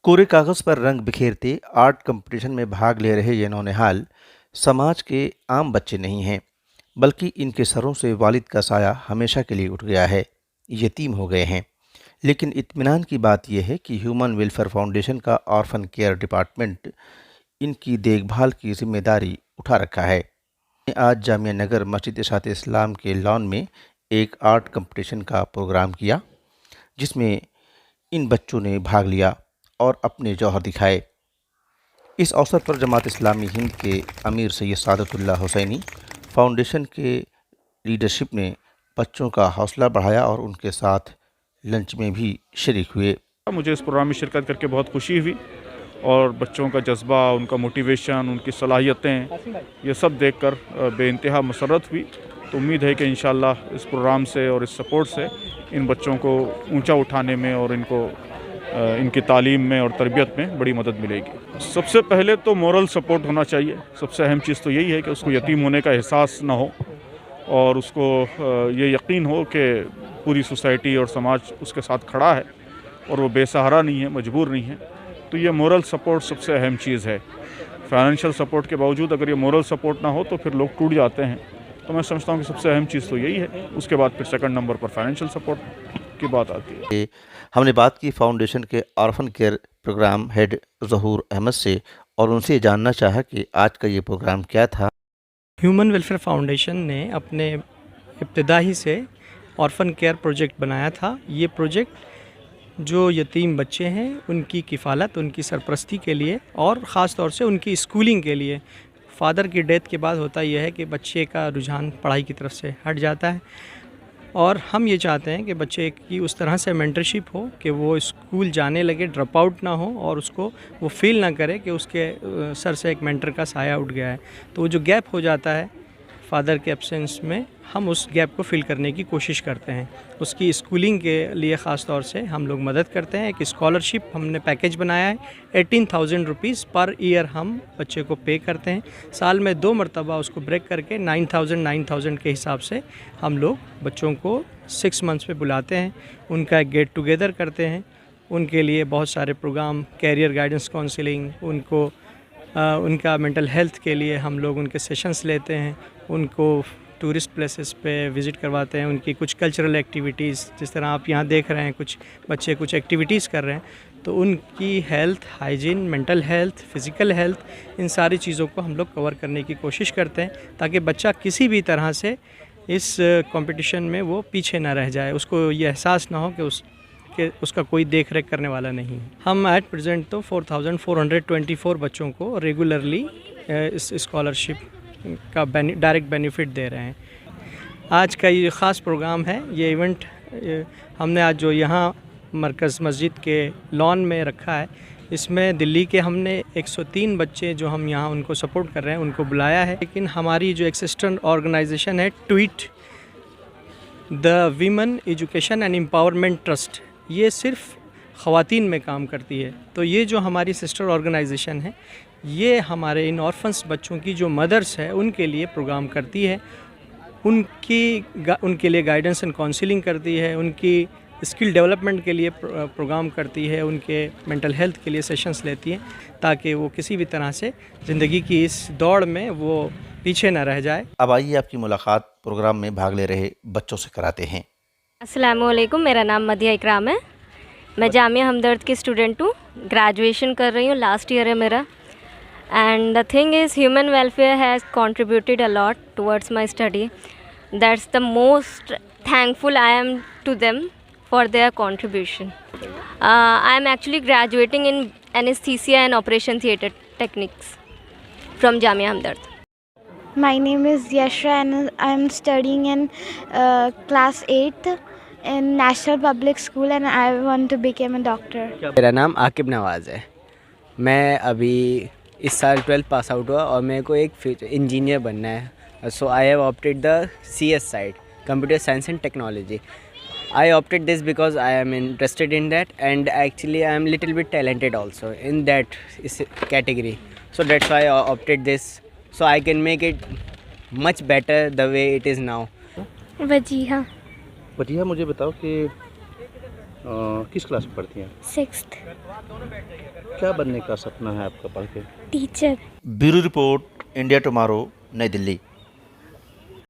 कोरे कागज़ पर रंग बिखेरते आर्ट कंपटीशन में भाग ले रहे ये नौनिहाल समाज के आम बच्चे नहीं हैं, बल्कि इनके सरों से वालिद का साया हमेशा के लिए उठ गया है, यतीम हो गए हैं। लेकिन इत्मीनान की बात यह है कि ह्यूमन वेलफेयर फाउंडेशन का ऑर्फन केयर डिपार्टमेंट इनकी देखभाल की जिम्मेदारी उठा रखा है। आज जामिया नगर मस्जिद इशात इस्लाम के लॉन में एक आर्ट कंपटीशन का प्रोग्राम किया, जिसमें इन बच्चों ने भाग लिया और अपने जौहर दिखाए। इस अवसर पर जमात इस्लामी हिंद के अमीर सैयद सादतुल्लाह हुसैनी फाउंडेशन के लीडरशिप ने बच्चों का हौसला बढ़ाया और उनके साथ लंच में भी शरीक हुए। मुझे इस प्रोग्राम में शिरकत करके बहुत खुशी हुई और बच्चों का जज्बा, उनका मोटिवेशन, उनकी सलाहियतें, ये सब देखकर बेइंतहा मसरत हुई। तो उम्मीद है कि इंशाअल्लाह इस प्रोग्राम से और इस सपोर्ट से इन बच्चों को ऊंचा उठाने में और इनकी तालीम में और तरबियत में बड़ी मदद मिलेगी। सबसे पहले तो मोरल सपोर्ट होना चाहिए। सबसे अहम चीज़ तो यही है कि उसको यतीम होने का एहसास ना हो और उसको ये यकीन हो कि पूरी सोसाइटी और समाज उसके साथ खड़ा है और वो बेसहारा नहीं है, मजबूर नहीं है। तो ये मोरल सपोर्ट सबसे अहम चीज़ है। फाइनेंशियल सपोर्ट के बावजूद अगर ये मोरल सपोर्ट ना हो तो फिर लोग टूट जाते हैं। तो मैं समझता हूँ कि सबसे अहम चीज़ तो यही है। उसके बाद फिर सेकंड नंबर पर फाइनेंशियल सपोर्ट की बात आती है। हमने बात की फाउंडेशन के ऑर्फन केयर प्रोग्राम हेड ज़हूर अहमद से और उनसे जानना चाहा कि आज का ये प्रोग्राम क्या था। ह्यूमन वेलफेयर फाउंडेशन ने अपने इब्तिदा ही से ऑर्फन केयर प्रोजेक्ट बनाया था। ये प्रोजेक्ट जो यतीम बच्चे हैं उनकी किफ़ालत, उनकी सरपरस्ती के लिए और ख़ास तौर से उनकी स्कूलिंग के लिए। फ़ादर की डेथ के बाद होता यह है कि बच्चे का रुझान पढ़ाई की तरफ से हट जाता है और हम ये चाहते हैं कि बच्चे की उस तरह से मेंटरशिप हो कि वो स्कूल जाने लगे, ड्रॉप आउट ना हो और उसको वो फील ना करे कि उसके सर से एक मेंटर का साया उठ गया है। तो वो जो गैप हो जाता है फ़ादर के एब्सेंस में, हम उस गैप को फिल करने की कोशिश करते हैं। उसकी स्कूलिंग के लिए ख़ास तौर से हम लोग मदद करते हैं। एक स्कॉलरशिप हमने पैकेज बनाया है। 18,000 रुपीज़ पर ईयर हम बच्चे को पे करते हैं। साल में 2 मरतबा उसको ब्रेक करके 9,000 के हिसाब से हम लोग बच्चों को 6 मंथ्स पे बुलाते हैं। उनका एक गेट टुगेदर करते हैं। उनके लिए बहुत सारे प्रोग्राम, कैरियर गाइडेंस काउंसलिंग, उनका मेंटल हेल्थ के लिए हम लोग उनके सेशंस लेते हैं। उनको टूरिस्ट प्लेसेस पे विज़िट करवाते हैं। उनकी कुछ कल्चरल एक्टिविटीज़, जिस तरह आप यहाँ देख रहे हैं, कुछ बच्चे कुछ एक्टिविटीज़ कर रहे हैं, तो उनकी health, hygiene, mental health, physical health, इन सारी चीज़ों को हम लोग कवर करने की कोशिश करते हैं ताकि बच्चा किसी भी तरह से इस कंपटीशन में वो पीछे ना रह जाए। उसको ये एहसास ना हो कि उसका कोई देख रेख करने वाला नहीं है। हम एट प्रेजेंट तो 4,424 बच्चों को रेगुलरली इस स्कॉलरशिप का डायरेक्ट बेनिफिट दे रहे हैं। आज का ये ख़ास प्रोग्राम है। ये इवेंट हमने आज जो यहाँ मरकज़ मस्जिद के लॉन में रखा है, इसमें दिल्ली के हमने 103 बच्चे जो हम यहाँ उनको सपोर्ट कर रहे हैं उनको बुलाया है। लेकिन हमारी जो एक सिस्टर ऑर्गेनाइजेशन है tweet the women education and empowerment trust, ये सिर्फ ख़वातीन में काम करती है। तो ये जो हमारी सिस्टर ऑर्गेनाइजेशन है, ये हमारे इन ऑर्फन्स बच्चों की जो मदर्स है उनके लिए प्रोग्राम करती है। उनके लिए गाइडेंस एंड काउंसलिंग करती है, उनकी स्किल डेवलपमेंट के लिए प्रोग्राम करती है, उनके मेंटल हेल्थ के लिए सेशंस लेती है ताकि वो किसी भी तरह से ज़िंदगी की इस दौड़ में वो पीछे ना रह जाए। अब आइए आपकी मुलाकात प्रोग्राम में भाग ले रहे बच्चों से कराते हैं। अस्सलामु अलैकुम, मेरा नाम मदिया इकराम है। मैं जामिया हमदर्द की स्टूडेंट हूँ, ग्रेजुएशन कर रही हूँ, लास्ट ईयर है मेरा। And the thing is human welfare has contributed a lot towards my study. That's the most thankful I am to them for their contribution. I am actually graduating in anesthesia and operation theatre techniques from Jamia Hamdard. My name is Yashra and I'm studying in class 8th in National Public School and I want to become a doctor. मेरा नाम आकिब नवाज़ है। मैं अभी इस साल 12th pass out हुआ और मेरे को एक इंजीनियर बनना है। So I have opted the CS side, computer science and technology. I opted this because I am interested in that and actually I am little bit talented also in that category. So that's why I opted this. So I can make it much better the way it is now. Wajiha. Wajiha, मुझे बताओ कि किस class में पढ़ती हैं? 6th क्या बनने का सपना है आपका पढ़ के? teacher. Bureau report, India tomorrow, नई दिल्ली।